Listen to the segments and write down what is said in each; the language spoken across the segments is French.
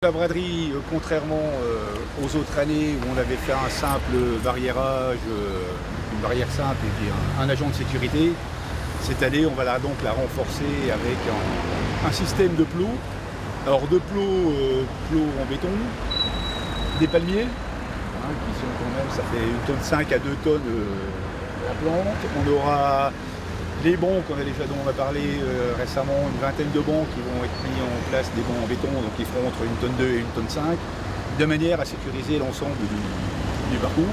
La braderie, contrairement aux autres années où on avait fait un simple barriérage, une barrière simple et puis un agent de sécurité, cette année on va donc la renforcer avec un système de plots. Alors de plots en béton, des palmiers, qui sont quand même, ça fait 1,5 tonne à 2 tonnes en plante. On aura les bancs dont on a parlé récemment, une vingtaine de bancs qui vont être mis en place, des bancs en béton, donc ils feront entre 1,2 tonne et 1,5 tonne, de manière à sécuriser l'ensemble du parcours.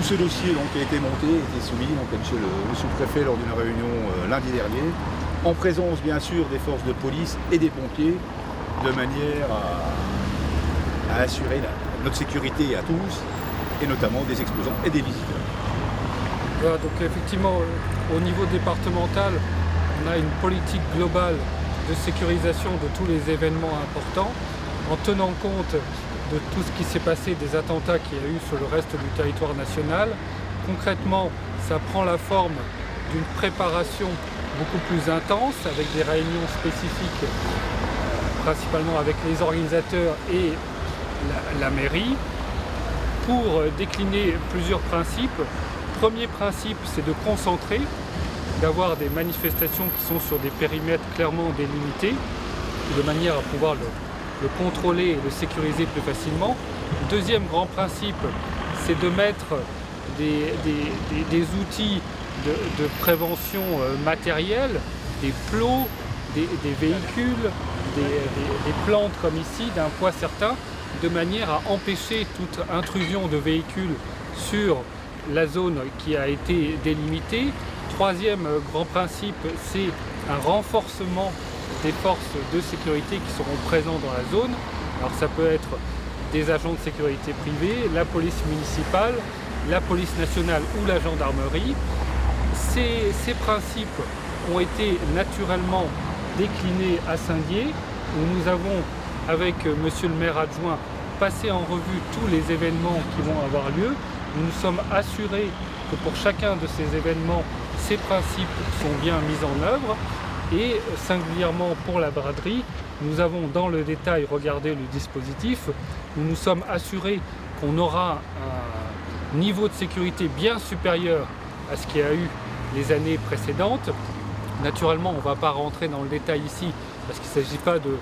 Tout ce dossier donc, a été monté, a été soumis donc, à monsieur le sous-préfet lors d'une réunion lundi dernier, en présence bien sûr des forces de police et des pompiers, de manière à assurer notre sécurité à tous, et notamment des exposants et des visiteurs. Voilà, donc effectivement, au niveau départemental, on a une politique globale de sécurisation de tous les événements importants, en tenant compte de tout ce qui s'est passé, des attentats qu'il y a eu sur le reste du territoire national. Concrètement, ça prend la forme d'une préparation beaucoup plus intense, avec des réunions spécifiques, principalement avec les organisateurs et la mairie, pour décliner plusieurs principes. Premier principe, c'est de concentrer, d'avoir des manifestations qui sont sur des périmètres clairement délimités, de manière à pouvoir le contrôler et le sécuriser plus facilement. Deuxième grand principe, c'est de mettre des outils de prévention matérielle, des plots, des véhicules, des plantes comme ici, d'un poids certain, de manière à empêcher toute intrusion de véhicules sur la zone qui a été délimitée. Troisième grand principe, c'est un renforcement des forces de sécurité qui seront présentes dans la zone. Alors ça peut être des agents de sécurité privés, la police municipale, la police nationale ou la gendarmerie. Ces principes ont été naturellement déclinés à Saint-Dié, où nous avons, avec monsieur le maire adjoint, passé en revue tous les événements qui vont avoir lieu. Nous nous sommes assurés que pour chacun de ces événements, ces principes sont bien mis en œuvre, et singulièrement pour la braderie, nous avons dans le détail regardé le dispositif. Nous nous sommes assurés qu'on aura un niveau de sécurité bien supérieur à ce qu'il y a eu les années précédentes. Naturellement, on ne va pas rentrer dans le détail ici parce qu'il ne s'agit pas de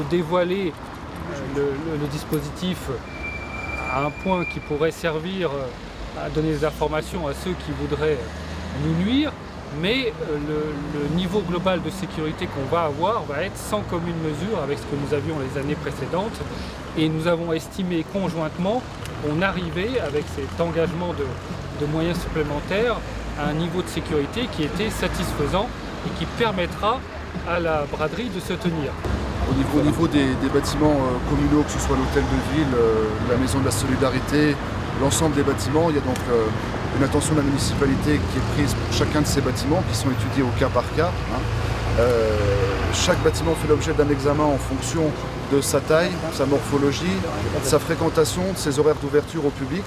dévoiler le dispositif à un point qui pourrait servir à donner des informations à ceux qui voudraient nous nuire, mais le niveau global de sécurité qu'on va avoir va être sans commune mesure avec ce que nous avions les années précédentes, et nous avons estimé conjointement qu'on arrivait avec cet engagement de moyens supplémentaires à un niveau de sécurité qui était satisfaisant et qui permettra à la braderie de se tenir. Au niveau des bâtiments communaux, que ce soit l'hôtel de ville, la maison de la solidarité, l'ensemble des bâtiments, il y a donc une attention de la municipalité qui est prise pour chacun de ces bâtiments, qui sont étudiés au cas par cas. Chaque bâtiment fait l'objet d'un examen en fonction de sa taille, sa morphologie, de sa fréquentation, de ses horaires d'ouverture au public.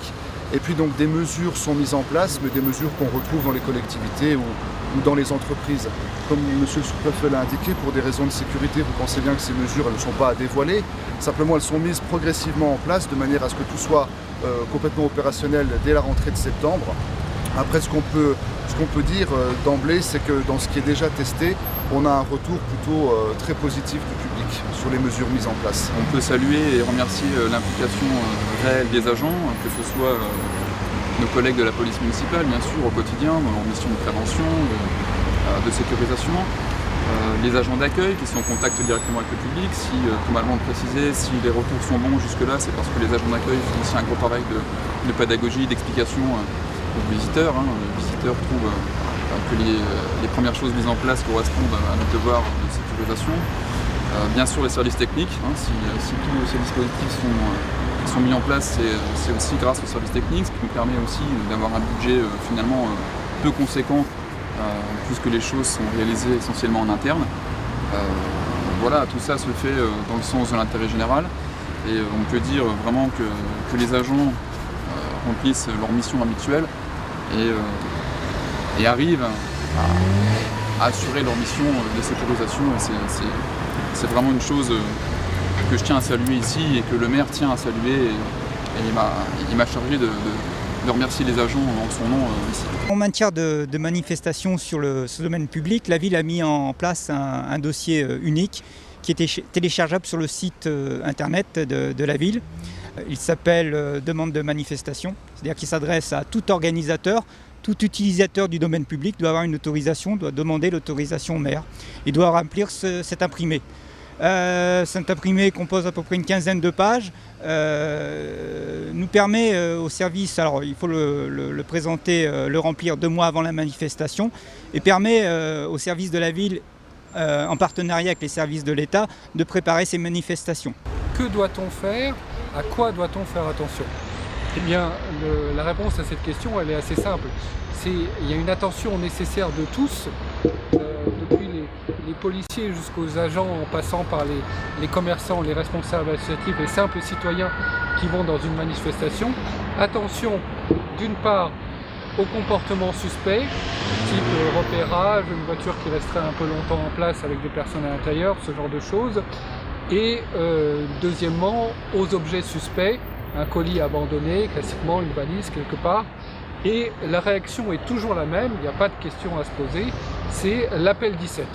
Et puis donc des mesures sont mises en place, mais des mesures qu'on retrouve dans les collectivités ou dans les entreprises. Comme monsieur le sous-préfet l'a indiqué, pour des raisons de sécurité, vous pensez bien que ces mesures elles ne sont pas à dévoiler. Simplement, elles sont mises progressivement en place de manière à ce que tout soit complètement opérationnel dès la rentrée de septembre. Après, ce qu'on peut dire d'emblée, c'est que dans ce qui est déjà testé, on a un retour plutôt très positif du public sur les mesures mises en place. On peut saluer et remercier l'implication réelle des agents, que ce soit nos collègues de la police municipale, bien sûr, au quotidien, dans leur mission de prévention, de sécurisation, les agents d'accueil qui sont en contact directement avec le public. Si, tout malment précisé, si les retours sont bons jusque-là, c'est parce que les agents d'accueil font aussi un gros travail de pédagogie, d'explication aux visiteurs. Les visiteurs trouvent que les premières choses mises en place correspondent à notre devoir de sécurisation. Bien sûr, les services techniques, si tous ces dispositifs sont mis en place, c'est aussi grâce aux services techniques, ce qui nous permet aussi d'avoir un budget finalement peu conséquent, puisque les choses sont réalisées essentiellement en interne. Voilà, tout ça se fait dans le sens de l'intérêt général, et on peut dire vraiment que les agents remplissent leur mission habituelle et arrivent à assurer leur mission de sécurisation. C'est vraiment une chose que je tiens à saluer ici et que le maire tient à saluer. Et il m'a chargé de remercier les agents en son nom ici. En matière de manifestations sur ce domaine public, la ville a mis en place un dossier unique qui était téléchargeable sur le site internet de la ville. Il s'appelle demande de manifestation, c'est-à-dire qu'il s'adresse à tout organisateur. Tout utilisateur du domaine public doit avoir une autorisation, doit demander l'autorisation au maire. Il doit remplir cet imprimé. Cet imprimé compose à peu près une quinzaine de pages, nous permet au service, alors il faut le présenter, le remplir 2 mois avant la manifestation, et permet au service de la ville, en partenariat avec les services de l'État, de préparer ces manifestations. Que doit-on faire? À quoi doit-on faire attention? Eh bien, la réponse à cette question, elle est assez simple. Il y a une attention nécessaire de tous, depuis les policiers jusqu'aux agents, en passant par les commerçants, les responsables associatifs, les simples citoyens qui vont dans une manifestation. Attention, d'une part, au comportement suspect, type repérage, une voiture qui resterait un peu longtemps en place avec des personnes à l'intérieur, ce genre de choses. Et deuxièmement, aux objets suspects, un colis abandonné, classiquement une valise quelque part. Et la réaction est toujours la même, il n'y a pas de question à se poser, c'est l'appel 17.